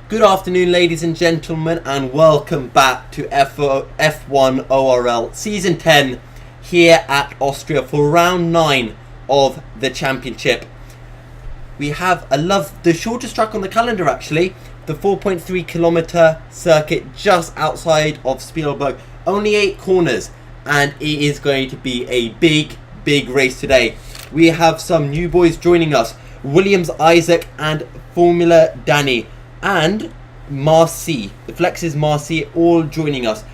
Good afternoon, ladies and gentlemen, and welcome back to F1 ORL Season 10 here at Austria for round 9 of the championship. We have the shortest track on the calendar, actually, the 4.3 kilometer circuit just outside of Spielberg. Only 8 corners, and it is going to be a big race today. We have some new boys joining us: Williams Isaac and Formula Danny, and Marcy, the Flex's Marcy, all joining us.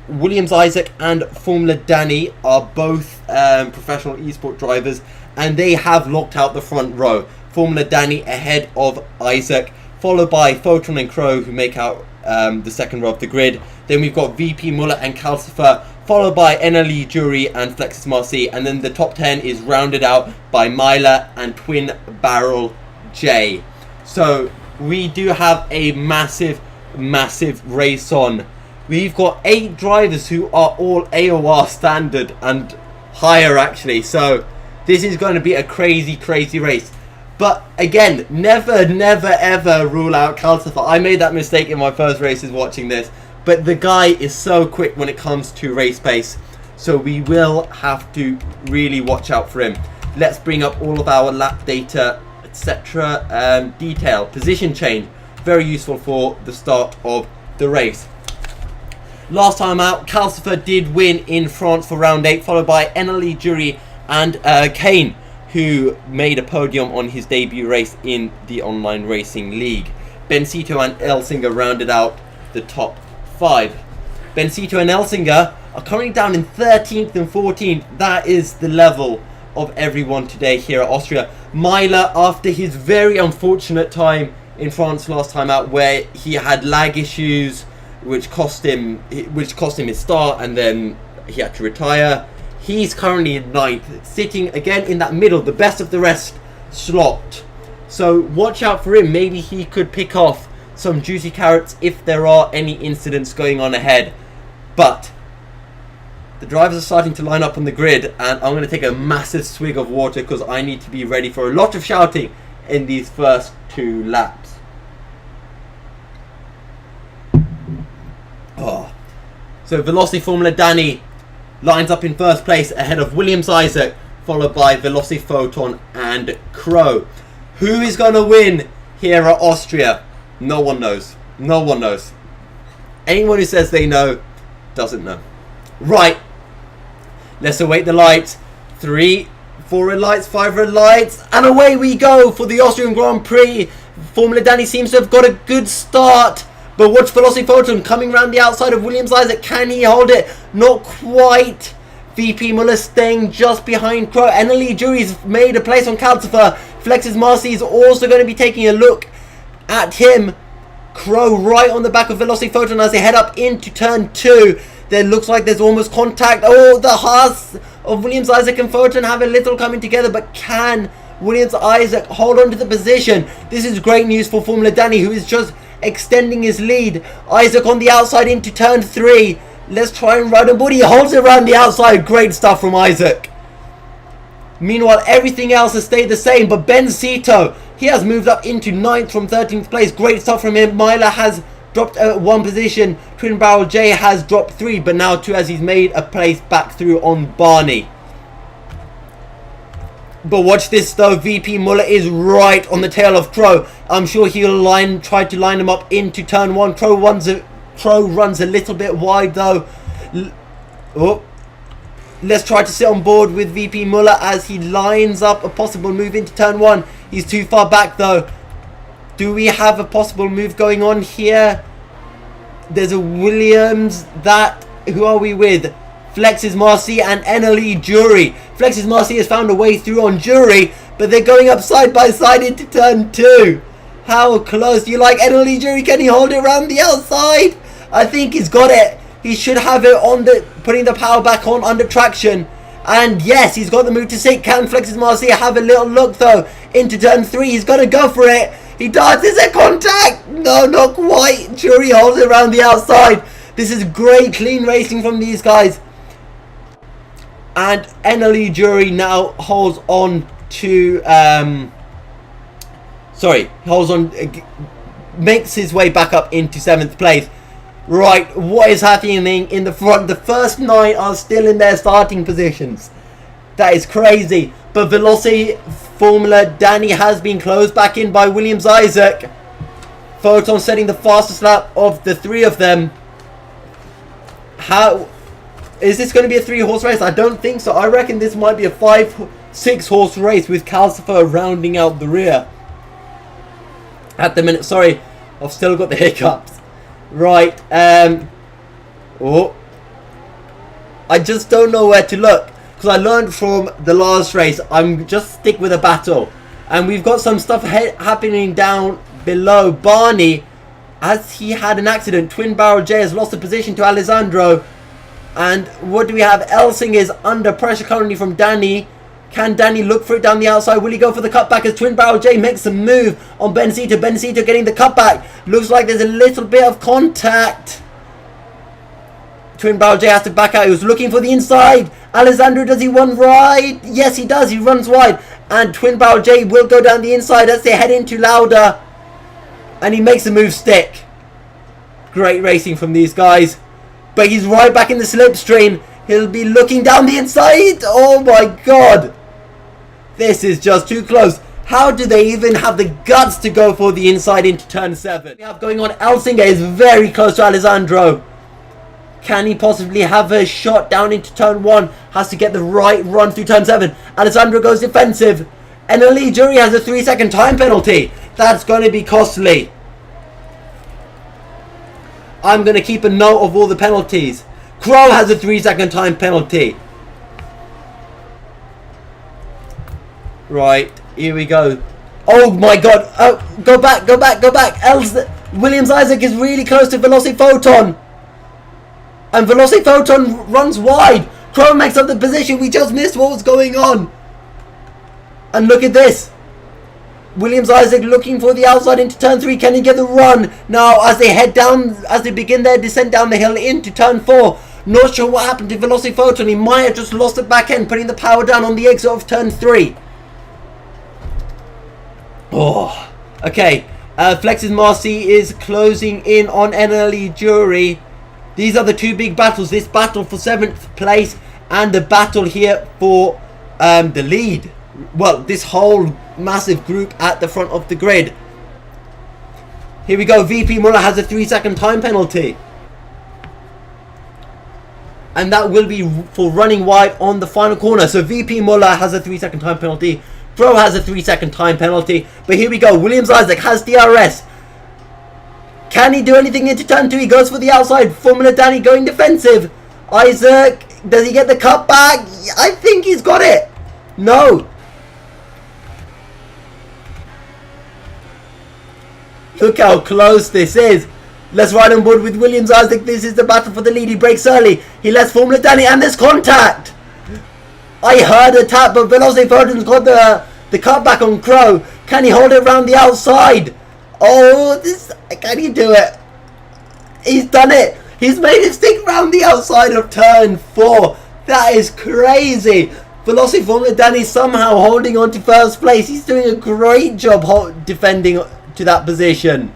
Williams Isaac and Formula Danny are both professional esport drivers, and they have locked out the front row. Formula Danny ahead of Isaac, followed by Photon and Chro, who make out the second row of the grid. Then we've got VP Muller and Calcifer, followed by NLE Jury and Flex's Marcy, and then the top 10 is rounded out by Myla and Twin Barrel J. So we do have a massive race on. We've got 8 drivers who are all AOR standard and higher, actually. So this is going to be a crazy race. But again, never ever rule out Calcifer. I made that mistake in my first races watching this. But the guy is so quick when it comes to race pace. So we will have to really watch out for him. Let's bring up all of our lap data, etc. Detail, position change, very useful for the start of the race. Last time out, Calcifer did win in France for round 8, followed by NLE Jury and Kane, who made a podium on his debut race in the online racing league. Bencito and Elsinger rounded out the top 5. Bencito and Elsinger are currently down in 13th and 14th. That is the level of everyone today here at Austria. Myla, after his very unfortunate time in France last time out, where he had lag issues which cost him his start, and then he had to retire, he's currently in 9th, sitting again in that middle, the best of the rest slot. So watch out for him. Maybe he could pick off some juicy carrots if there are any incidents going on ahead. But the drivers are starting to line up on the grid, and I'm going to take a massive swig of water because I need to be ready for a lot of shouting in these first 2 laps. So Veloci Formula Danny lines up in first place ahead of Williams Isaac, followed by Veloci Photon and Chro. Who is going to win here at Austria? No one knows. No one knows. Anyone who says they know doesn't know. Right. Let's await the lights. 3, 4 red lights, 5 red lights, and away we go for the Austrian Grand Prix. Formula Danny seems to have got a good start, but watch Veloci Photon coming around the outside of Williams Isaac. Can he hold it? Not quite. VP Muller staying just behind Chro. NLE Jury's made a place on Calcifer. Flex's Marcy is also going to be taking a look at him. Chro right on the back of Veloci Photon as they head up into turn 2. There looks like there's almost contact. Oh, the hearts of Williams Isaac and Photon have a little coming together, but can Williams Isaac hold on to the position? This is great news for Formula Danny, who is just extending his lead. Isaac on the outside into turn 3. Let's try and ride him, but he holds it around the outside. Great stuff from Isaac. Meanwhile, everything else has stayed the same, but Bencito, he has moved up into 9th from 13th place. Great stuff from him. Myla has dropped 1 position. Twin Barrel J has dropped 3, but now 2 as he's made a place back through on Barney. But watch this though, VP Muller is right on the tail of Chro. I'm sure he'll try to line him up into turn 1. Chro runs a little bit wide though. Let's try to sit on board with VP Muller as he lines up a possible move into turn 1. He's too far back though. Do we have a possible move going on here? There's a Williams. Who are we with? Flex's Marcy and NLE Jury. Flex's Marcy has found a way through on Jury, but they're going up side by side into turn 2. How close? Do you like NLE Jury? Can he hold it around the outside? I think he's got it. He should have it on putting the power back on under traction. And yes, he's got the move to sink. Can Flex's Marcy have a little look though into turn 3? He's got to go for it. He does. Is there contact? No, not quite. Jury holds it around the outside. This is great clean racing from these guys. And NLE Jury now holds on to holds on makes his way back up into 7th place. Right, what is happening in the front? The first 9 are still in their starting positions. That is crazy. But Velocity Formula Danny has been closed back in by Williams Isaac. Photon setting the fastest lap of the 3 of them. How is this going to be a 3-horse race? I don't think so. I reckon this might be a 5-6 horse race with Calcifer rounding out the rear. At the minute, sorry, I've still got the hiccups. Right, oh, I just don't know where to look, because I learned from the last race, I'm just stick with a battle. And we've got some stuff happening down below. Barney, as he had an accident, Twin Barrel J has lost the position to Alessandro. And what do we have? Elsing is under pressure currently from Danny. Can Danny look for it down the outside? Will he go for the cutback as Twin Barrel J makes a move on Benecito? Benecito getting the cutback. Looks like there's a little bit of contact. Twin Barrel J has to back out. He was looking for the inside. Alessandro, does he run wide? Yes, he does. He runs wide. And Twin Barrel J will go down the inside as they head into Lauda. And he makes the move stick. Great racing from these guys. But he's right back in the slipstream. He'll be looking down the inside. Oh my god. This is just too close. How do they even have the guts to go for the inside into turn 7? We have going on, Elsinger is very close to Alessandro. Can he possibly have a shot down into turn 1? Has to get the right run through turn 7. Alessandro goes defensive. NLE Jury has a 3-second time penalty. That's going to be costly. I'm going to keep a note of all the penalties. Chro has a 3-second time penalty. Right, here we go. Oh my god. Oh, go back, go back, go back. Williams Isaac is really close to Velocity Photon. And Velocity Photon runs wide. Chro makes up the position. We just missed what was going on. And look at this. Williams Isaac looking for the outside into turn 3. Can he get the run? Now as they head down, as they begin their descent down the hill into turn 4. Not sure what happened to Velocity Photon. He might have just lost the back end, putting the power down on the exit of turn 3. Oh, okay. Flex's Marcy is closing in on NLE Jury. These are the 2 big battles. This battle for 7th place and the battle here for the lead. Well, this whole massive group at the front of the grid. Here we go. VP Muller has a 3-second time penalty. And that will be for running wide on the final corner. So VP Muller has a 3-second time penalty. Chro has a 3-second time penalty. But here we go. Williams Isaac has DRS. Can he do anything into turn 2? He goes for the outside. Formula Danny going defensive. Isaac, does he get the cutback? I think he's got it. No. Look how close this is. Let's ride on board with Williams Isaac. This is the battle for the lead. He breaks early. He lets Formula Danny, and there's contact. I heard a tap, but Velocity Photon's got the cutback on Chro. Can he hold it around the outside? Oh, this, can he do it? He's done it. He's made it stick around the outside of turn 4. That is crazy. Velocity Formula Danny somehow holding on to first place. He's doing a great job defending to that position.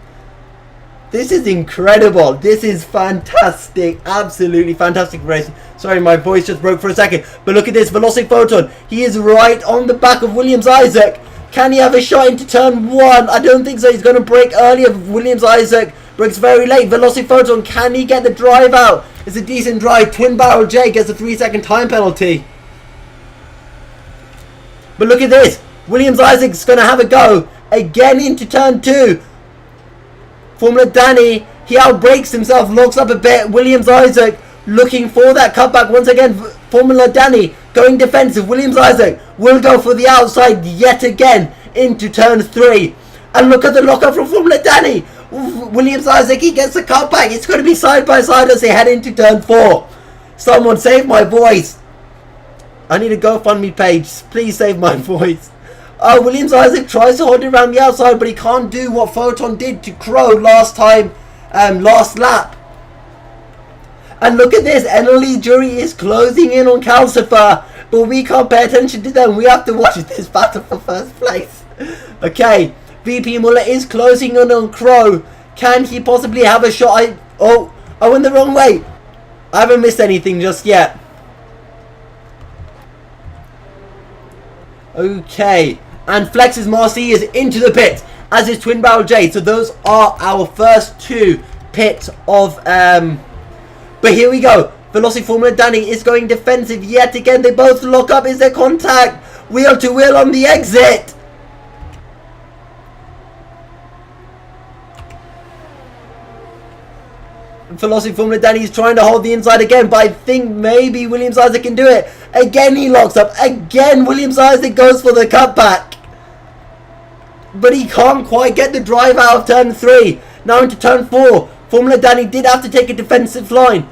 This is incredible. This is fantastic. Absolutely fantastic racing. Sorry, my voice just broke for a second. But look at this. Velocity Photon. He is right on the back of Williams Isaac. Can he have a shot into turn 1? I don't think so. He's going to break earlier. Williams Isaac breaks very late. Velocity Photon. Can he get the drive out? It's a decent drive. Twin Barrel J gets a 3-second time penalty. But look at this. Williams Isaac's going to have a go. Again into turn 2. Formula Danny, he outbrakes himself, locks up a bit. Williams Isaac looking for that cutback once again. Formula Danny going defensive. Williams Isaac will go for the outside yet again into turn 3. And look at the lockup from Formula Danny. Williams Isaac, he gets the cutback. It's going to be side by side as they head into turn 4. Someone save my voice. I need a GoFundMe page. Please save my voice. Williams Isaac tries to hold it around the outside, but he can't do what Photon did to Chro last time, last lap. And look at this, NLE Jury is closing in on Calcifer, but we can't pay attention to them. We have to watch this battle for first place. Okay, VP Muller is closing in on Chro. Can he possibly have a shot? I went the wrong way. I haven't missed anything just yet. Okay. And Flex's Marcy is into the pit, as is Twin Barrel J. So those are our first two pits of... But here we go. Velocity Formula Danny is going defensive yet again. They both lock up. Is there contact? Wheel to wheel on the exit. Velocity Formula Danny is trying to hold the inside again, but I think maybe Williams Isaac can do it. Again he locks up. Again Williams Isaac goes for the cutback. But he can't quite get the drive out of turn 3. Now into turn 4. Formula Danny did have to take a defensive line.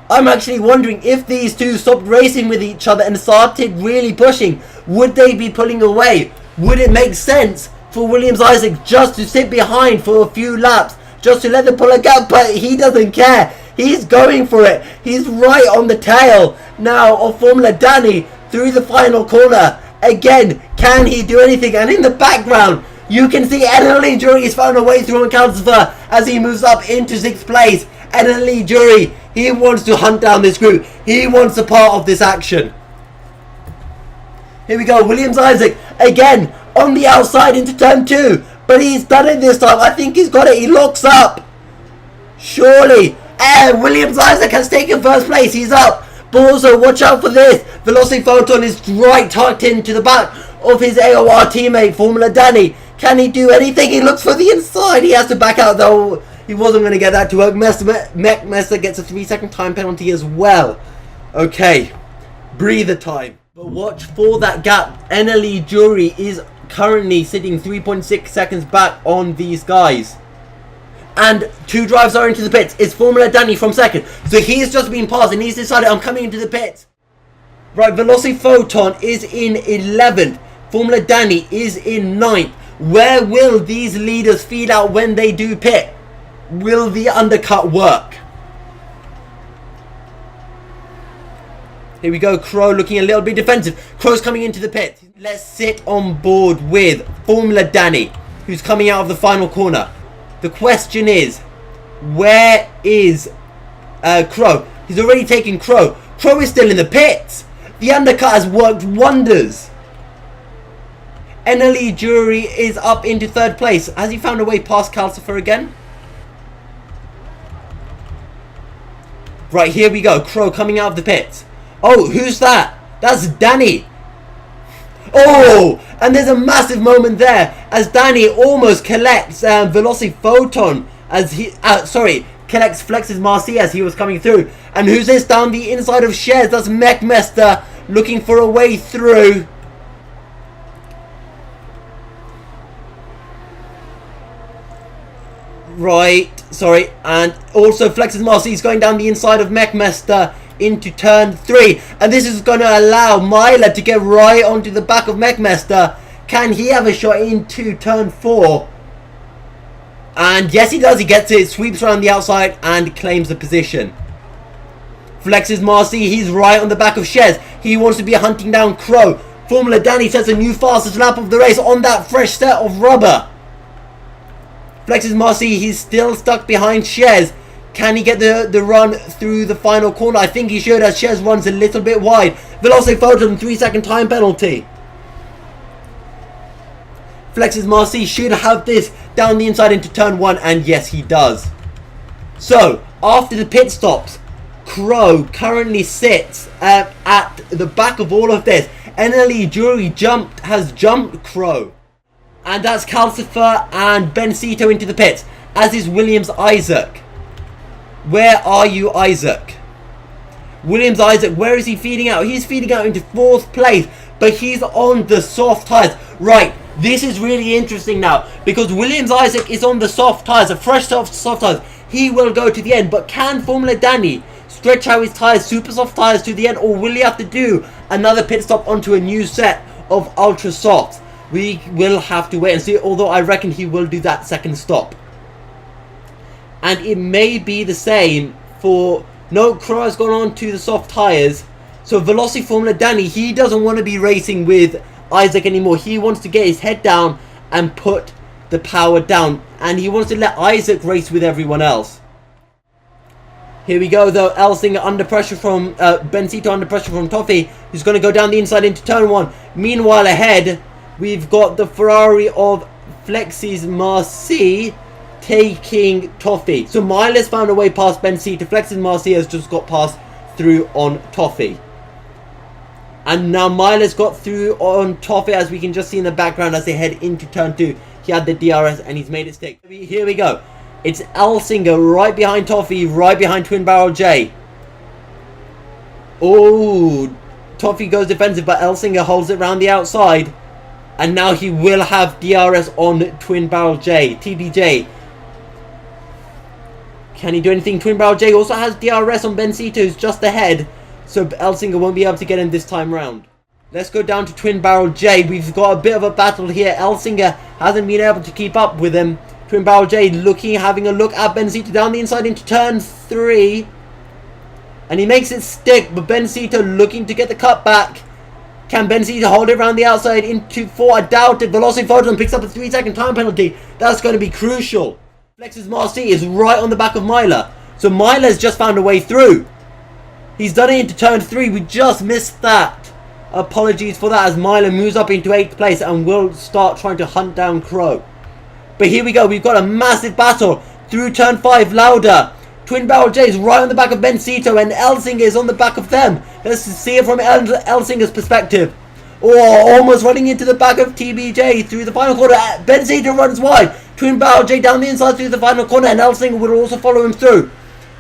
I'm actually wondering if these two stopped racing with each other and started really pushing. Would they be pulling away? Would it make sense for Williams Isaac just to sit behind for a few laps? Just to let them pull a gap, but he doesn't care. He's going for it. He's right on the tail now of Formula Danny through the final corner. Again, can he do anything? And in the background, you can see NLE Jury has found a way through on Calcifer as he moves up into 6th place. NLE Jury, he wants to hunt down this group. He wants a part of this action. Here we go. Williams Isaac again on the outside into turn 2. But he's done it this time. I think he's got it. He locks up. Surely. And Williams Isaac has taken first place. He's up. But also, watch out for this. Velocity Photon is right tucked into the back of his AOR teammate, Formula Danny. Can he do anything? He looks for the inside. He has to back out, though. He wasn't going to get that to work. Mech gets a 3-second time penalty as well. Okay. Breather time. But watch for that gap. NLE Jury is currently sitting 3.6 seconds back on these guys. And 2 drives are into the pits. It's Formula Danny from 2nd. So he's just been passed and he's decided, I'm coming into the pits. Right, Velocity Photon is in 11th. Formula Danny is in 9th. Where will these leaders feed out when they do pit? Will the undercut work? Here we go, Chro looking a little bit defensive. Chro's coming into the pit. Let's sit on board with Formula Danny, who's coming out of the final corner. The question is, where is Chro? He's already taken Chro. Chro is still in the pits. The undercut has worked wonders. NLE Jury is up into 3rd place. Has he found a way past Calcifer again? Right, here we go. Chro coming out of the pits. Oh, who's that? That's Danny. Oh, and there's a massive moment there as Danny almost collects Velocity Photon as he, collects Flex's Marcy as he was coming through. And who's this down the inside of Shares? That's Mechmester looking for a way through. Right, sorry, and also Flex's Marcy is going down the inside of Mechmester into turn 3, and this is going to allow Myler to get right onto the back of Mechmester. Can he have a shot into turn 4? And yes, he does. He gets it, sweeps around the outside and claims the position. Flex's Marcy, he's right on the back of Shez. He wants to be hunting down Chro. Formula Danny sets a new fastest lap of the race on that fresh set of rubber. Flex's Marcy, he's still stuck behind Shez. Can he get the run through the final corner? I think he should, as Shez runs a little bit wide. Velocity Photon, 3-second time penalty. Flex's Marcy should have this down the inside into turn 1, and yes, he does. So, after the pit stops, Chro currently sits at the back of all of this. NLE Jury has jumped Chro. And that's Calcifer and Bencito into the pits, as is Williams Isaac. Where are you, Isaac? Williams Isaac, where is he feeding out? He's feeding out into 4th place, but he's on the soft tyres. Right, this is really interesting now, because Williams Isaac is on the soft tyres, a fresh soft tyres. He will go to the end, but can Formula Danny stretch out his tyres, super soft tyres to the end, or will he have to do another pit stop onto a new set of ultra softs? We will have to wait and see, although I reckon he will do that second stop. And it may be the same for... No, Chro has gone on to the soft tyres. So Velocity Formula Danny, he doesn't want to be racing with Isaac anymore. He wants to get his head down and put the power down. And he wants to let Isaac race with everyone else. Here we go though, Elsinger under pressure from Benzito, under pressure from Toffee, who's going to go down the inside into turn 1. Meanwhile ahead, we've got the Ferrari of Flex's Marcy taking Toffee. So Miles found a way past Benzito. Flex's Marcy has just got passed through on Toffee. And now Miles got through on Toffee, as we can just see in the background as they head into turn 2. He had the DRS and he's made it stick. Here we go. It's Elsinger right behind Toffee, right behind Twin Barrel J. Oh, Toffee goes defensive, but Elsinger holds it round the outside. And now he will have DRS on Twin Barrel J, TBJ. Can he do anything? Twin Barrel J also has DRS on Benzito, who's just ahead. So Elsinger won't be able to get him this time round. Let's go down to Twin Barrel J. We've got a bit of a battle here. Elsinger hasn't been able to keep up with him. Twin Barrel J having a look at Benzito down the inside into turn 3. And he makes it stick, but Benzito looking to get the cut back. Can Benzito hold it around the outside into 4? I doubt it. Velocity Photon picks up a 3-second time penalty. That's going to be crucial. Flex's Marcy is right on the back of Myler. So Myler's just found a way through. He's done it into turn 3. We just missed that. Apologies for that, as Myler moves up into 8th place and will start trying to hunt down Chro. But here we go. We've got a massive battle through turn 5. Lauda. Twin Barrel J is right on the back of Benzito, and Elsinger is on the back of them. Let's see it from Elsinger's perspective. Oh, almost running into the back of TBJ through the final corner. Benzito runs wide. Twin Barrel J down the inside through the final corner, and Elsinger will also follow him through.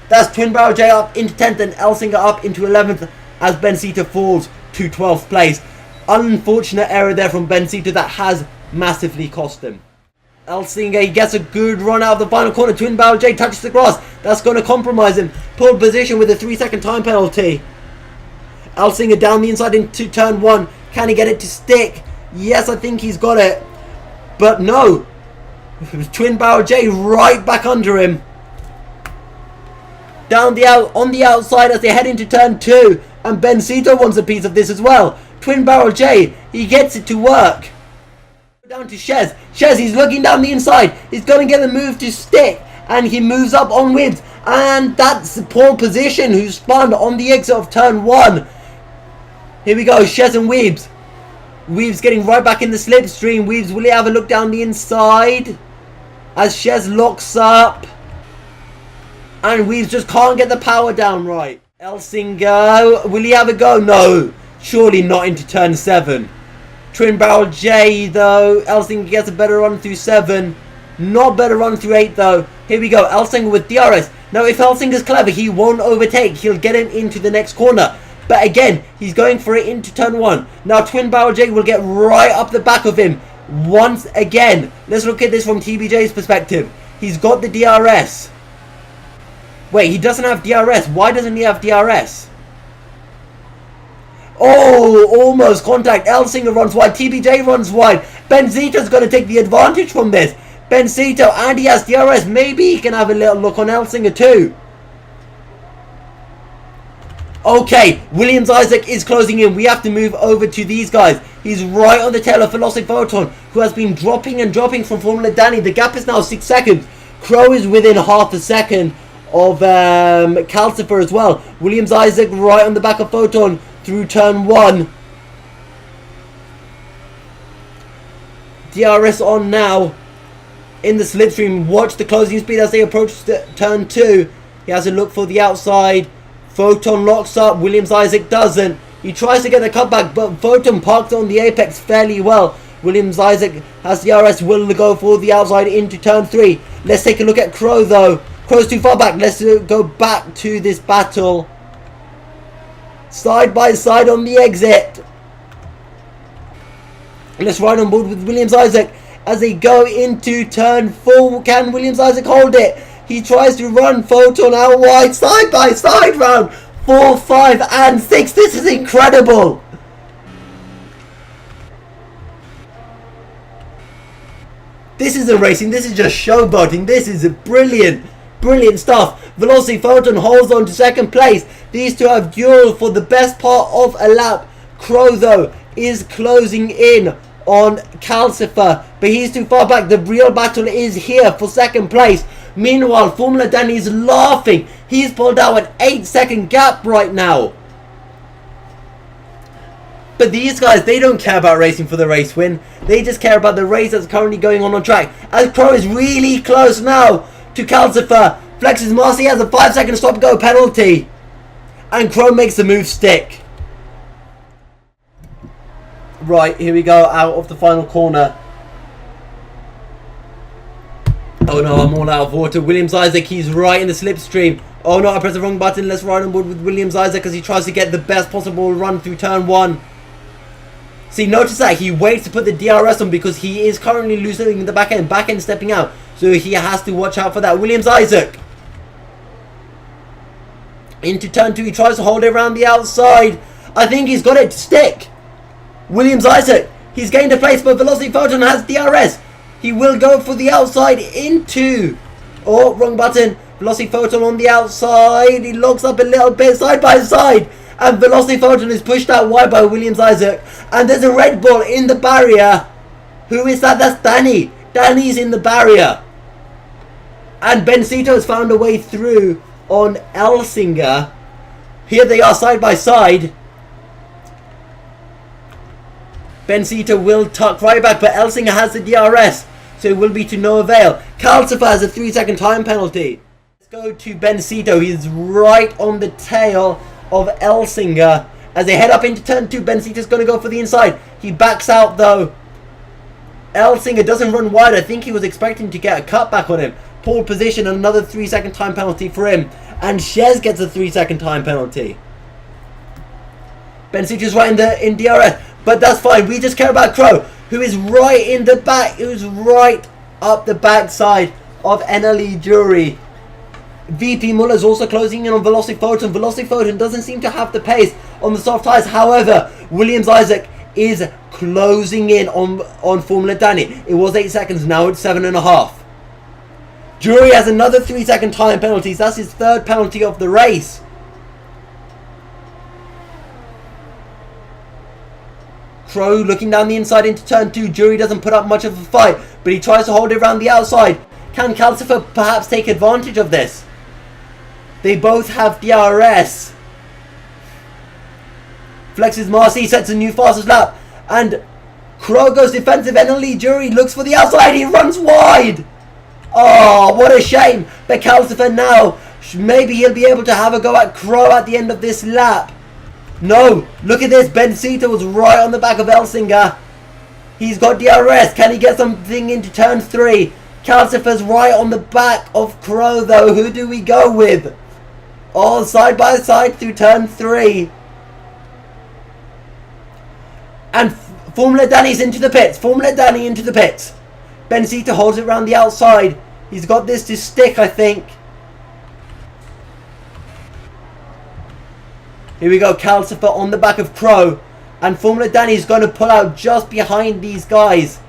That's Twin Barrel J up into 10th and Elsinger up into 11th as Benzito falls to 12th place. Unfortunate error there from Benzito that has massively cost him. Elsinger, he gets a good run out of the final corner. Twin Barrel J touches the grass. That's going to compromise him. Pulled position with a 3-second time penalty. Elsinger down the inside into turn 1. Can he get it to stick? Yes, I think he's got it. But no. Twin Barrel J right back under him. On the outside as they head into turn 2. And Benzito wants a piece of this as well. Twin Barrel J, he gets it to work. Down to Shez. Shez, he's looking down the inside. He's going to get the move to stick. And he moves up on Wibbs. And that's Paul Position, who spun on the exit of turn 1. Here we go, Shez and Wibbs. Wibbs getting right back in the slipstream. Wibbs, will he have a look down the inside? As Shez locks up. And Wibbs just can't get the power down right. Elsinger, will he have a go? No, surely not into turn 7. Twin Barrel J though, Elsinger gets a better run through 7. Not better run through 8 though. Here we go, Elsinger with DRS. Now if Elsinger's clever, he won't overtake. He'll get him into the next corner. But again, he's going for it into turn 1. Now Twin Barrel J will get right up the back of him once again. Let's look at this from TBJ's perspective. He's got the DRS. Wait, he doesn't have DRS. Why doesn't he have DRS? Oh, almost contact. Elsinger runs wide. TBJ runs wide. Benzito's going to take the advantage from this. Benzito, and he has DRS. Maybe he can have a little look on Elsinger too. Okay, Williams Isaac is closing in. We have to move over to these guys. He's right on the tail of Velocity Photon, who has been dropping and dropping from Formula Danny. The gap is now 6 seconds. Chro is within half a second of Calcifer as well. Williams Isaac right on the back of Photon through turn 1. DRS on now in the slipstream. Watch the closing speed as they approach turn 2. He has a look for the outside. Photon locks up. Williams Isaac doesn't. He tries to get the cutback, but Photon parks on the apex fairly well. Williams Isaac has the DRS, will go for the outside into turn 3. Let's take a look at Chro though. Chro's too far back. Let's go back to this battle. Side by side on the exit. Let's ride on board with Williams Isaac as they go into turn 4. Can Williams Isaac hold it? He tries to run Photon out wide. Side by side round 4, 5 and 6. This is incredible. This isn't racing. This is just showboating. This is brilliant. Brilliant stuff. Velocity Photon holds on to second place. These two have dueled for the best part of a lap. Chro though is closing in on Calcifer, but he's too far back. The real battle is here for second place. Meanwhile, Formula Danny's laughing. He's pulled out an 8-second gap right now. But these guys, they don't care about racing for the race win. They just care about the race that's currently going on track. As Chro is really close now to Calcifer. Flexes Marcy has a 5-second stop-go penalty. And Chro makes the move stick. Right, here we go, out of the final corner. Oh no, I'm all out of water. Williams Isaac, he's right in the slipstream. Oh no, I pressed the wrong button. Let's ride on board with Williams Isaac as he tries to get the best possible run through turn 1. See, notice that he waits to put the DRS on because he is currently losing the back end stepping out. So he has to watch out for that. Williams Isaac. Into turn 2, he tries to hold it around the outside. I think he's got it to stick. Williams Isaac, he's gained a place, but Velocity Photon has DRS. He will go for the outside into... Oh, wrong button. Velocity Photon on the outside. He locks up a little bit side by side. And Velocity Photon is pushed out wide by Williams Isaac. And there's a Red Bull in the barrier. Who is that? That's Danny. Danny's in the barrier. And Bencito has found a way through on Elsinger. Here they are side by side. Bencito will tuck right back, but Elsinger has the DRS, so it will be to no avail. Calcifer has a 3-second time penalty. Let's go to Bencito. He's right on the tail of Elsinger. As they head up into turn 2, Bencito's going to go for the inside. He backs out though. Elsinger doesn't run wide. I think he was expecting to get a cutback on him. Pole position, another 3-second time penalty for him. And Shez gets a 3-second time penalty. Bencito's right in DRS. But that's fine. We just care about Chro, who is right in the back, who's right up the backside of NLE Jury. VP Muller's also closing in on Velocity Photon. Velocity Photon doesn't seem to have the pace on the soft tyres. However, Williams Isaac is closing in on Formula Danny. It was 8 seconds, now it's 7.5. Jury has another 3-second time penalties. That's his 3rd penalty of the race. Chro looking down the inside into turn 2. Jury doesn't put up much of a fight, but he tries to hold it around the outside. Can Calcifer perhaps take advantage of this? They both have DRS. Flexes Marcy, sets a new fastest lap. And Chro goes defensive. NLE Jury looks for the outside. He runs wide. Oh, what a shame. But Calcifer now, maybe he'll be able to have a go at Chro at the end of this lap. No, look at this. Bencito was right on the back of Elsinger. He's got DRS. Can he get something into turn 3? Calcifer's right on the back of Chro though. Who do we go with? All side by side through turn 3. And Formula Danny's into the pits. Formula Danny into the pits. Bencito holds it around the outside. He's got this to stick, I think. Here we go, Calcifer on the back of Chro. And Formula Danny's going to pull out just behind these guys.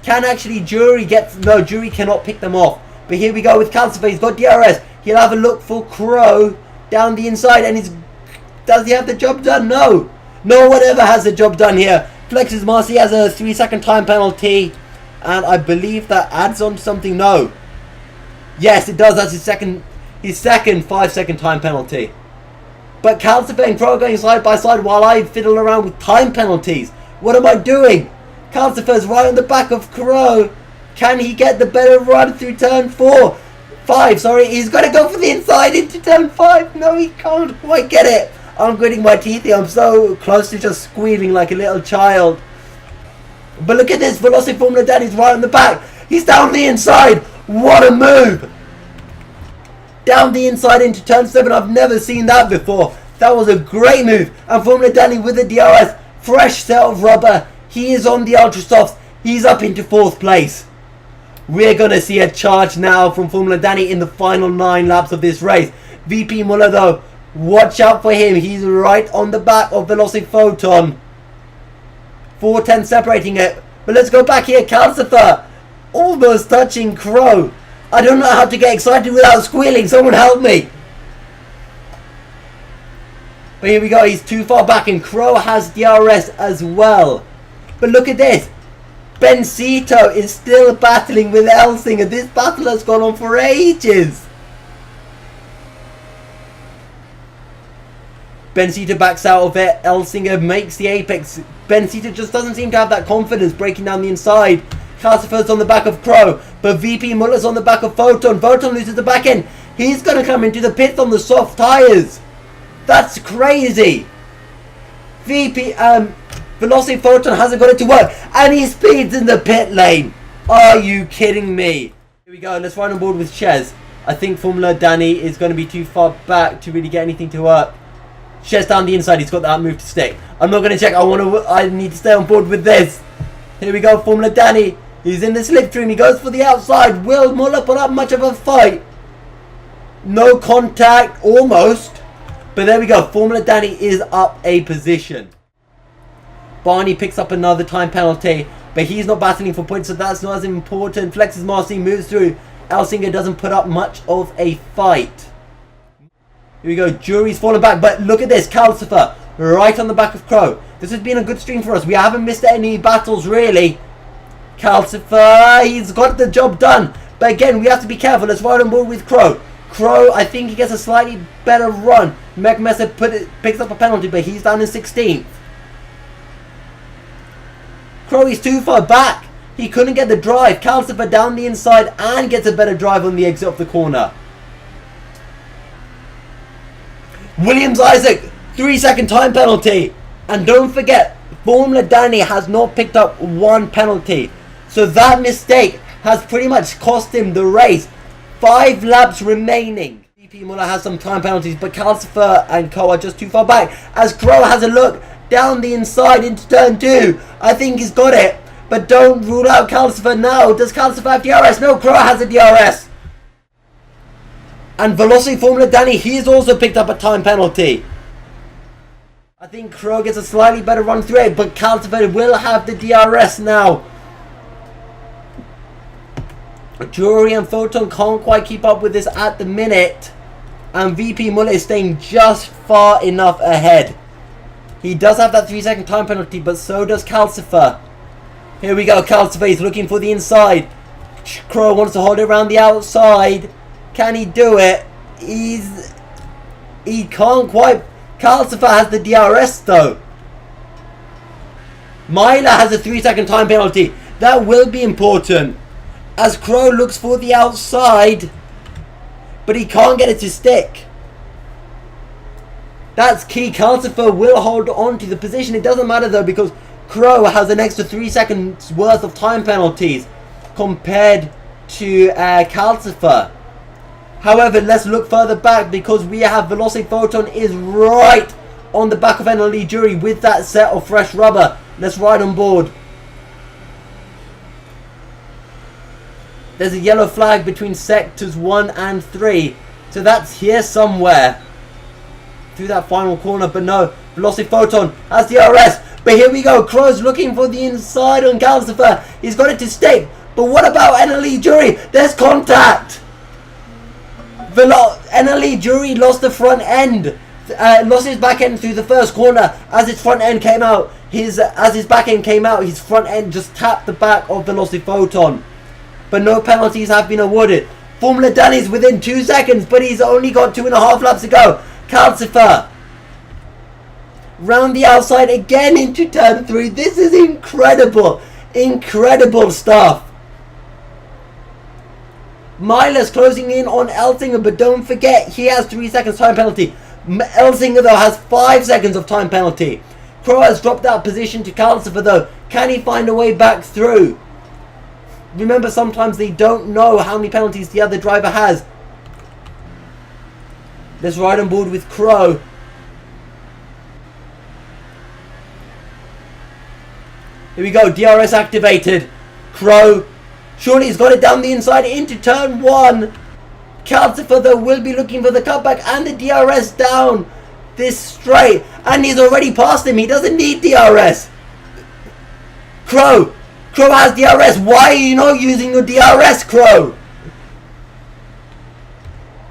Can actually Jury get... No, Jury cannot pick them off. But here we go with Calcifer. He's got DRS. He'll have a look for Chro down the inside. And he's... Does he have the job done? No. No one ever has the job done here. Flexes Marcy has a 3-second time penalty. And I believe that adds on to something. No. Yes, it does. That's his second 5-second time penalty. But Calcifer and Chro are going side by side while I fiddle around with time penalties. What am I doing? Calcifer's right on the back of Chro. Can he get the better run through turn 5, sorry. He's got to go for the inside into turn 5. No, he can't quite get it. I'm gritting my teeth here. I'm so close to just squealing like a little child. But look at this. Velocity Formula Danny's right on the back. He's down the inside. What a move. Down the inside into turn 7. I've never seen that before. That was a great move. And Formula Danny with the DRS. Fresh set of rubber. He is on the Ultra Softs. He's up into 4th place. We're going to see a charge now from Formula Danny in the final 9 laps of this race. VP Muller though, watch out for him. He's right on the back of Velocity Photon. 4:10 separating it. But let's go back here. Calcifer almost touching Chro. I don't know how to get excited without squealing. Someone help me. But here we go. He's too far back and Chro has DRS as well. But look at this. Benzito is still battling with Elsinger. This battle has gone on for ages. Benzito backs out of it. Elsinger makes the apex. Benzito just doesn't seem to have that confidence breaking down the inside. Calcifer's on the back of Chro, but VP Muller's on the back of Photon. Photon loses the back end. He's going to come into the pits on the soft tyres. That's crazy. Velocity Photon hasn't got it to work, and he speeds in the pit lane. Are you kidding me? Here we go. Let's ride on board with Chez. I think Formula Danny is going to be too far back to really get anything to work. Chez down the inside. He's got that move to stick. I'm not going to check. I need to stay on board with this. Here we go. Formula Danny. He's in the slipstream. He goes for the outside. Will Muller put up much of a fight? No contact. Almost. But there we go. Formula Danny is up a position. Barney picks up another time penalty, but he's not battling for points, so that's not as important. Flex's Marcy moves through. Elsinger doesn't put up much of a fight. Here we go. Jury's fallen back, but look at this. Calcifer right on the back of Chro. This has been a good stream for us. We haven't missed any battles, really. Calcifer, he's got the job done. But again, we have to be careful. Let's ride on board with Chro. Chro, I think he gets a slightly better run. Megmesser picks up a penalty, but he's down in 16th. Chro is too far back. He couldn't get the drive. Calcifer down the inside and gets a better drive on the exit of the corner. Williams Isaac, 3-second time penalty. And don't forget, Formula Danny has not picked up one penalty. So that mistake has pretty much cost him the race. 5 laps remaining. VP Muller has some time penalties, but Calcifer and Co are just too far back. As Chro has a look down the inside into turn 2. I think he's got it. But don't rule out Calcifer now. Does Calcifer have DRS? No, Chro has a DRS. And Velocity Formula Danny, he's also picked up a time penalty. I think Chro gets a slightly better run through it, but Calcifer will have the DRS now. Jury and Photon can't quite keep up with this at the minute. And VP Muller is staying just far enough ahead. He does have that 3-second time penalty, but so does Calcifer. Here we go. Calcifer is looking for the inside. Chro wants to hold it around the outside. Can he do it? He can't quite. Calcifer has the DRS though. Myler has a 3-second time penalty. That will be important. As Chro looks for the outside, but he can't get it to stick. That's key. Calcifer will hold on to the position. It doesn't matter though, because Chro has an extra 3 seconds worth of time penalties compared to Calcifer. However, let's look further back, because we have Velocity Photon is right on the back of NLE Jury with that set of fresh rubber. Let's ride on board. There's a yellow flag between sectors 1 and 3. So that's here somewhere. Through that final corner, but no. Velocity Photon has the DRS. But here we go. Chro's looking for the inside on Calcifer. He's got it to stick. But what about NLE Jury? There's contact. NLE Jury lost the front end. Lost his back end through the first corner. As his front end came out, as his back end came out, his front end just tapped the back of Velocity Photon. But no penalties have been awarded. Formula Danny's within 2 seconds, but he's only got 2.5 laps to go. Calcifer round the outside again into turn 3. This is incredible. Incredible stuff. Myler's closing in on Elsinger, but don't forget, he has 3 seconds time penalty. Elsinger though has 5 seconds of time penalty. Chro has dropped that position to Calcifer though. Can he find a way back through? Remember, sometimes they don't know how many penalties the other driver has. Let's ride on board with Chro. Here we go. DRS activated. Chro. Surely he's got it down the inside into turn 1. Calcifer though will be looking for the cutback and the DRS down this straight. And he's already passed him. He doesn't need DRS. Chro has DRS. Why are you not using your DRS, Chro?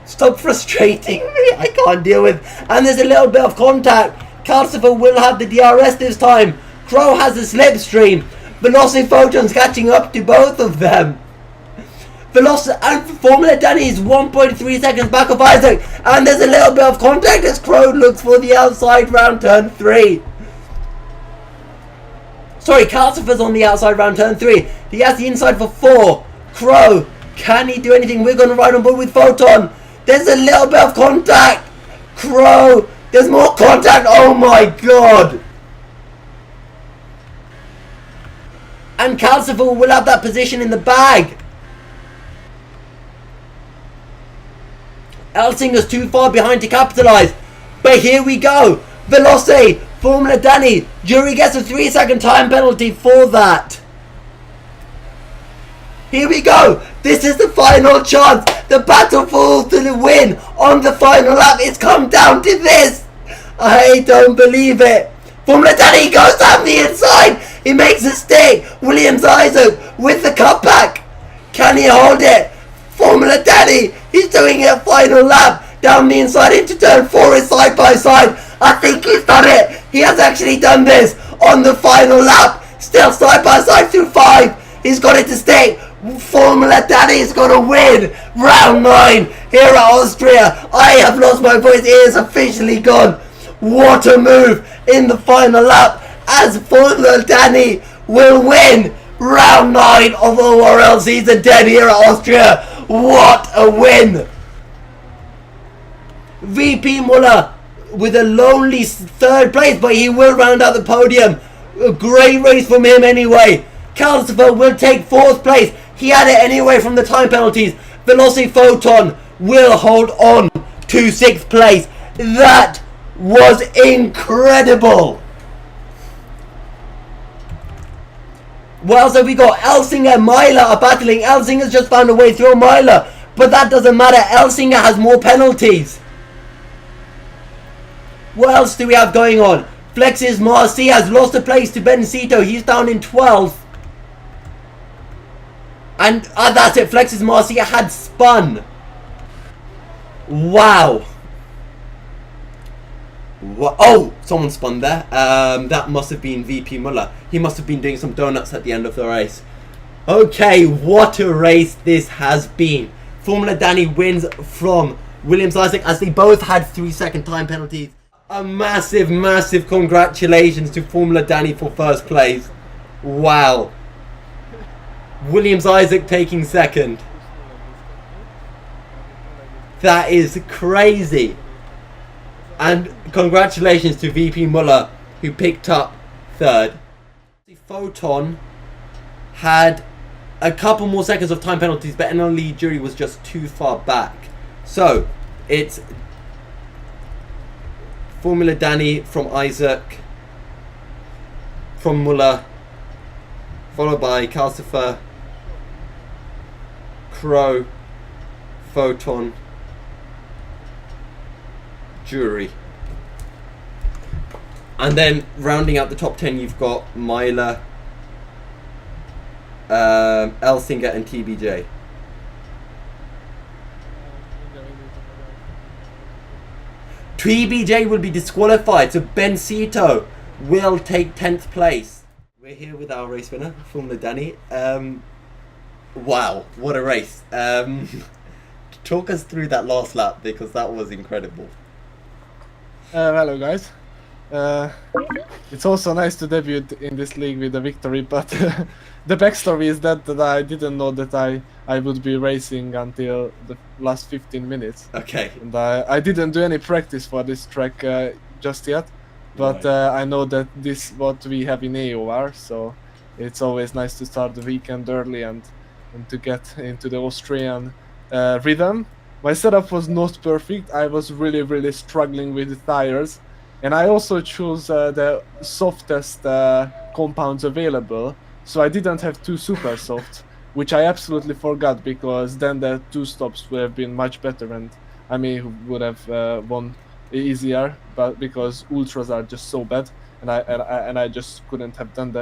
Stop frustrating me. I can't deal with. And there's a little bit of contact. Calcifer will have the DRS this time. Chro has a slipstream. Velocity Photon's catching up to both of them. Velocity and Formula Danny is 1.3 seconds back of Isaac, and there's a little bit of contact as Chro looks for the outside round turn 3. Sorry, Calcifer's on the outside round turn 3. He has the inside for 4. Chro, can he do anything? We're going to ride on board with Photon. There's a little bit of contact. Chro, there's more contact. Oh my god. And Calcifer will have that position in the bag. Elsinger's too far behind to capitalise. But here we go. Velocity, Formula Danny. Jury gets a 3-second time penalty for that. Here we go. This is the final chance. The battle for the win on the final lap. It's come down to this. I don't believe it. Formula Danny goes down the inside. He makes a stick. Williams Isaac with the cutback. Can he hold it? Formula Danny, he's doing it final lap. Down the inside into turn 4 is side by side. I think he's done it. He has actually done this on the final lap. Still side by side through 5. He's got it to stay. Formula Danny is going to win round 9 here at Austria. I have lost my voice. It is officially gone. What a move in the final lap as Formula Danny will win round 9 of ORL season 10 here at Austria. What a win! VP Muller with a lonely 3rd place, but he will round out the podium. A great race from him anyway. Calcifer will take 4th place. He had it anyway from the time penalties. Velocity Photon will hold on to 6th place. That was incredible. What else have we got? Elsinger and Myler are battling. Elsinger's just found a way through Myler, but that doesn't matter. Elsinger has more penalties. What else do we have going on? Flex's Marcy has lost a place to Bencito. He's down in 12th. And that's it. Flex's Marcy had spun. Wow. Oh, someone spun there. That must have been VP Muller. He must have been doing some donuts at the end of the race. Okay, what a race this has been. Formula Danny wins from Williams Isaac as they both had 3-second time penalties. A massive, massive congratulations to Formula Danny for 1st place. Wow. Williams Isaac taking 2nd. That is crazy. And congratulations to VP Muller, who picked up 3rd. The Photon had a couple more seconds of time penalties, but NLE jury was just too far back. So it's Formula Danny from Isaac, from Muller, followed by Calcifer, Chro, Photon, jury. And then rounding out the top 10, you've got Myler, Elsinger and TBJ. TBJ will be disqualified, so Bencito will take 10th place. We're here with our race winner, Formula Danny. Wow, what a race. Talk us through that last lap, because that was incredible. Hello guys. It's also nice to debut in this league with a victory, but the backstory is that I didn't know that I would be racing until the last 15 minutes. Okay. And I didn't do any practice for this track just yet, but right. I know that this is what we have in AOR, so it's always nice to start the weekend early and to get into the Austrian rhythm. My setup was not perfect. I was really struggling with the tires, and I also chose the softest compounds available, so I didn't have 2 super soft, which I absolutely forgot, because then the 2 stops would have been much better and I would have won easier, but because ultras are just so bad, and I just couldn't have done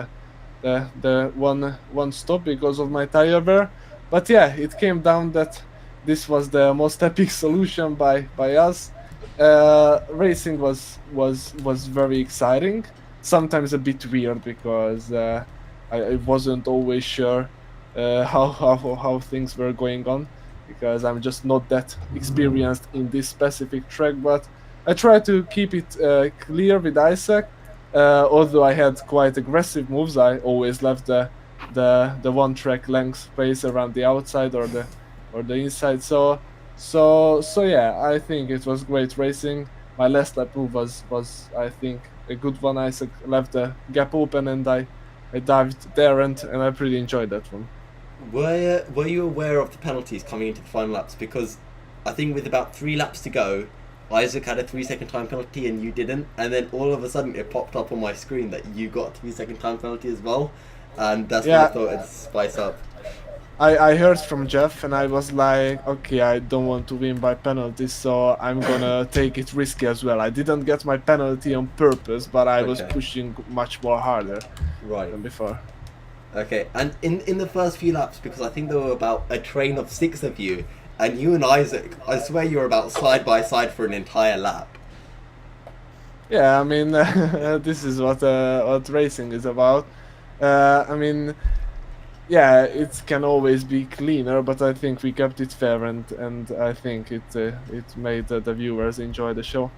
the one stop because of my tire wear. But yeah, it came down that this was the most epic solution by us. Racing was very exciting. sometimes a bit weird because I wasn't always sure how things were going on, because I'm just not that experienced in this specific track. But I try to keep it clear with Isaac. Although I had quite aggressive moves, I always left the one track length space around the outside or the inside. So yeah, I think it was great racing. My last lap move was I think a good one. Isaac left the gap open and I dived there, and I pretty enjoyed that one. Were you aware of the penalties coming into the final laps? Because I think with about 3 laps to go, Isaac had a 3-second time penalty and you didn't, and then all of a sudden it popped up on my screen that you got a 3-second time penalty as well, and that's Yeah. what I thought it'd spice up. I heard from Jeff and I was like, okay, I don't want to win by penalties, so I'm gonna take it risky as well. I didn't get my penalty on purpose, but I was Okay. pushing much more harder Right. than before. Okay, and in the first few laps, because I think there were about a train of 6 of you, and you and Isaac, I swear you were about side by side for an entire lap. Yeah, I mean, this is what racing is about. I mean, yeah, it can always be cleaner, but I think we kept it fair, and I think it made the viewers enjoy the show.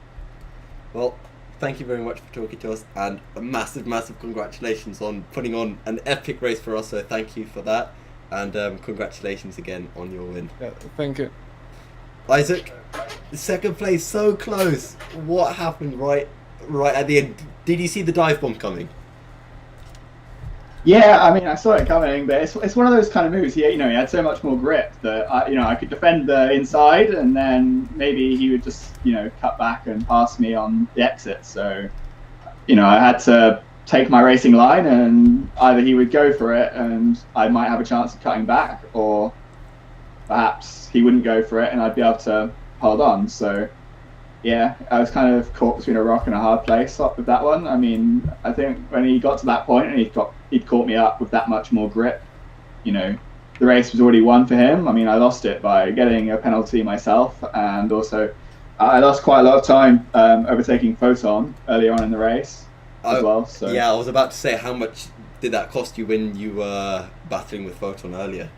Well, thank you very much for talking to us, and a massive, massive congratulations on putting on an epic race for us, so thank you for that, and congratulations again on your win. Yeah, thank you. Isaac, second place, so close. What happened right at the end? Did you see the dive bomb coming? Yeah, I mean, I saw it coming, but it's one of those kind of moves. He had so much more grip that I could defend the inside, and then maybe he would just cut back and pass me on the exit. So, I had to take my racing line, and either he would go for it, and I might have a chance of cutting back, or perhaps he wouldn't go for it, and I'd be able to hold on. So, yeah, I was kind of caught between a rock and a hard place with that one. I mean, I think when he got to that point and he'd caught me up with that much more grip, the race was already won for him. I mean, I lost it by getting a penalty myself, and also I lost quite a lot of time overtaking Photon early on in the race as well. So yeah, I was about to say, how much did that cost you when you were battling with Photon earlier?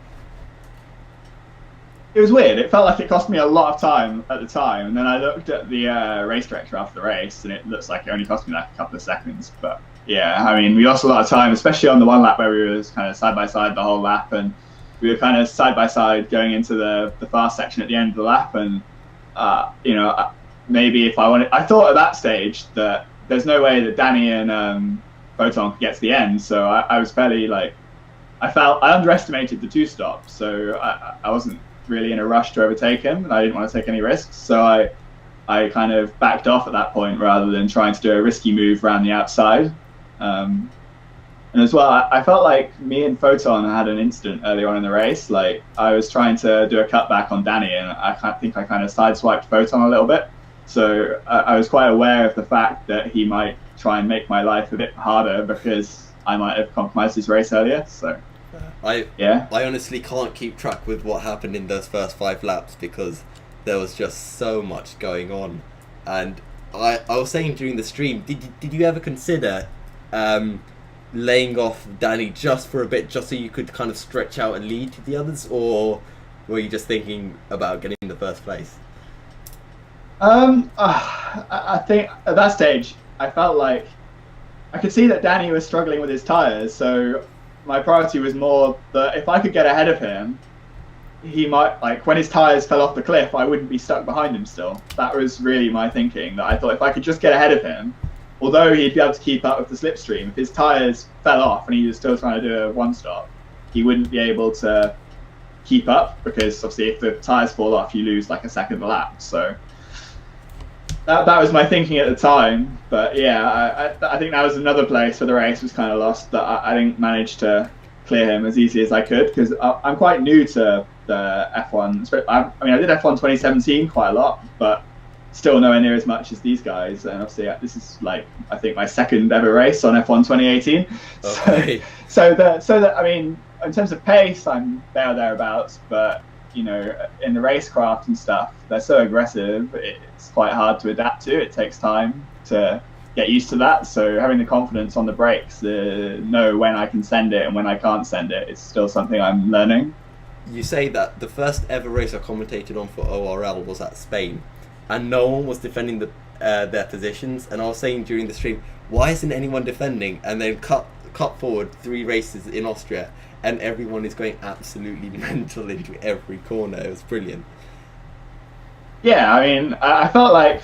it was weird. It felt like it cost me a lot of time at the time, and then I looked at the race director after the race, and it looks like it only cost me like a couple of seconds. But yeah, I mean, we lost a lot of time, especially on the one lap where we were kind of side by side the whole lap, and we were kind of side by side going into the fast section at the end of the lap, and maybe if I thought at that stage that there's no way that Danny and Photon could get to the end, so I was fairly I underestimated the 2-stop, so I wasn't really in a rush to overtake him, and I didn't want to take any risks, so I kind of backed off at that point rather than trying to do a risky move around the outside. And as well, I felt like me and Photon had an incident early on in the race. Like, I was trying to do a cutback on Danny, and I think I kind of sideswiped Photon a little bit. So I was quite aware of the fact that he might try and make my life a bit harder because I might have compromised his race earlier. So I yeah, honestly can't keep track with what happened in those first 5 laps because there was just so much going on. And I was saying during the stream, did you ever consider laying off Danny just for a bit, just so you could kind of stretch out and lead to the others, or were you just thinking about getting in the first place? I think at that stage I felt like I could see that Danny was struggling with his tyres, so my priority was more that if I could get ahead of him, he might, when his tyres fell off the cliff, I wouldn't be stuck behind him still. That was really my thinking, that I thought if I could just get ahead of him, although he'd be able to keep up with the slipstream, if his tyres fell off and he was still trying to do a 1-stop, he wouldn't be able to keep up, because obviously if the tyres fall off, you lose a second lap. So that was my thinking at the time. But yeah, I think that was another place where the race was kind of lost, that I didn't manage to clear him as easy as I could, because I'm quite new to the F1. I did F1 2017 quite a lot, but still nowhere near as much as these guys. And obviously this is I think my second ever race on F1 2018. Okay. So that I mean, in terms of pace, I'm there or thereabouts, but in the racecraft and stuff, they're so aggressive, it's quite hard to adapt to. It takes time to get used to that. So having the confidence on the brakes, know when I can send it and when I can't send it, is still something I'm learning. You say that the first ever race I commentated on for ORL was at Spain, and no one was defending their positions. And I was saying during the stream, why isn't anyone defending? And then cut forward 3 races in Austria, and everyone is going absolutely mental into every corner. It was brilliant. Yeah, I mean, I felt like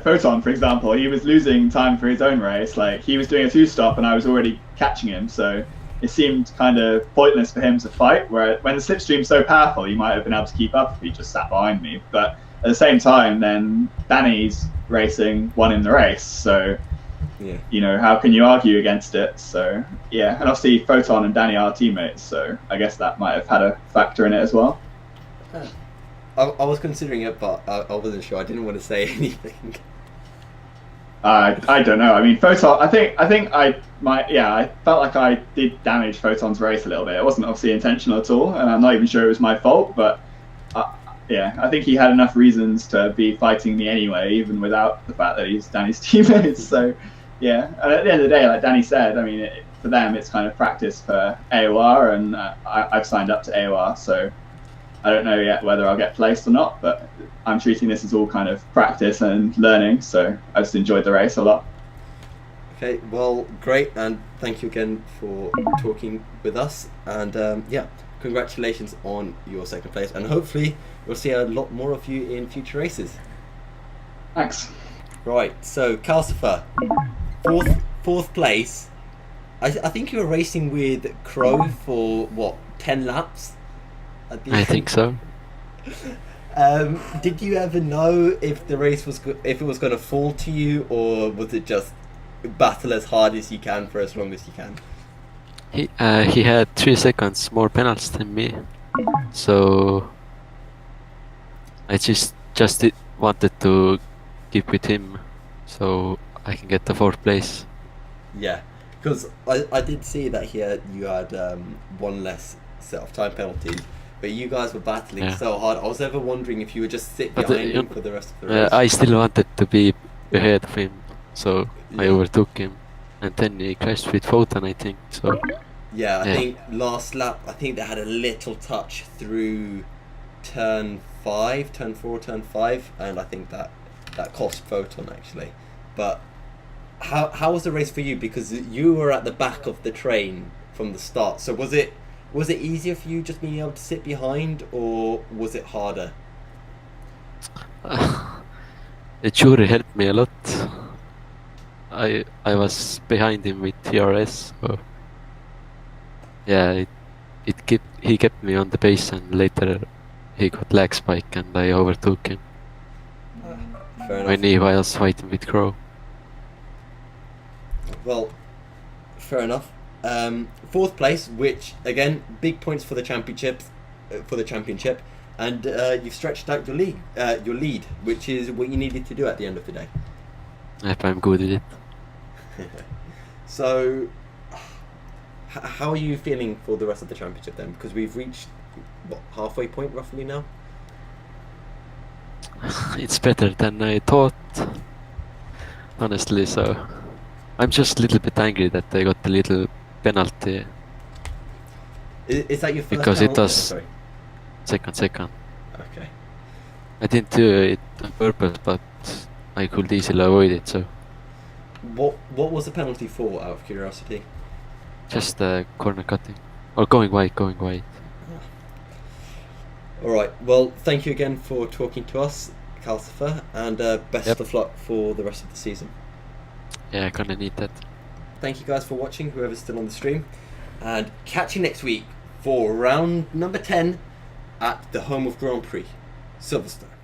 Photon, for example, he was losing time for his own race. Like, he was doing a 2-stop and I was already catching him, so it seemed kind of pointless for him to fight. Where when the slipstream's so powerful, he might have been able to keep up if he just sat behind me. But at the same time, then Danny's racing won in the race, so Yeah. you know, how can you argue against it? So yeah, and obviously Photon and Danny are teammates, so I guess that might have had a factor in it as well. I was considering it, but I wasn't sure. I didn't want to say anything. I don't know. I mean, Photon. I think I felt like I did damage Photon's race a little bit. It wasn't obviously intentional at all, and I'm not even sure it was my fault. But yeah, I think he had enough reasons to be fighting me anyway, even without the fact that he's Danny's teammate. So yeah, and at the end of the day, like Danny said, I mean, for them it's kind of practice for AOR, and I've signed up to AOR, so I don't know yet whether I'll get placed or not, but I'm treating this as all kind of practice and learning, so I just enjoyed the race a lot. Okay, well, great, and thank you again for talking with us, and yeah, congratulations on your 2nd place, and hopefully we'll see a lot more of you in future races. Thanks. Right, so Calcifer, fourth place. I think you were racing with Chro for what, 10 laps? I think so. Did you ever know if the race was if it was going to fall to you, or was it just battle as hard as you can for as long as you can? He had 3 seconds more penalties than me, so I just wanted to keep with him, so I can get the 4th place. Yeah, because I did see that you had 1 less set of time penalties. But you guys were battling so hard. I was ever wondering if you would just sit behind him for the rest of the race. I still wanted to be ahead of him, so I overtook him, and then he crashed with Photon, I think. So yeah, I think last lap, I think they had a little touch through turn 4, turn 5, and I think that cost Photon actually. But how was the race for you? Because you were at the back of the train from the start. So was it easier for you just being able to sit behind, or was it harder? It sure helped me a lot. I was behind him with TRS, so yeah, he kept me on the pace, and later he got lag spike and I overtook him when he was fighting with Chro. Well, fair enough. 4th place, which again, big points for the championship, and you've stretched out your lead, which is what you needed to do at the end of the day. If I'm good at it. So, how are you feeling for the rest of the championship then? Because we've reached what, halfway point roughly now. It's better than I thought, honestly. So I'm just a little bit angry that I got a little penalty. Is that your first because penalty? it was Sorry. second. Okay. I didn't do it on purpose, but I could easily avoid it. So What was the penalty for, out of curiosity? just corner cutting or going wide. All right. Well, thank you again for talking to us, Calcifer, and best of luck for the rest of the season. Yeah, I kinda need that. Thank you guys for watching, whoever's still on the stream, and catch you next week for round number 10 at the home of Grand Prix, Silverstone.